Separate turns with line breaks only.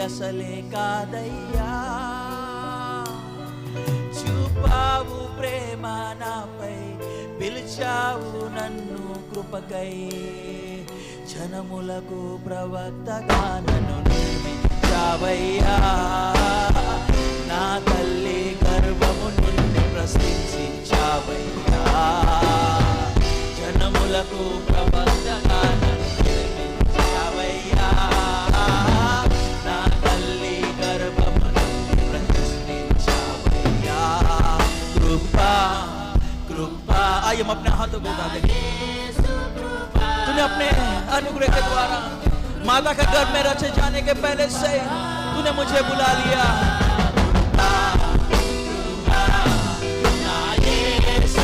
అసలే కాదయ్యా, చూపావు ప్రేమ నాపై, పిలిచావు నన్ను కృపకై, జనములకు ప్రవక్తగా నన్ను నియమించావయ్యా, నా తల్లి గర్భము నుండి ప్రశ్నించావయ్యా, జనములకు ప్రవక్తగా నన్ను నియమించావయ్యా, నా తల్లి గర్భము నుండి ప్రశ్నించావయ్యా, కృపా कृपा। आइए हम अपने हाथों को उठा देंगे। तूने अपने अनुग्रह के द्वारा माता के गर्भ में रचे जाने के पहले से तूने मुझे बुला लिया।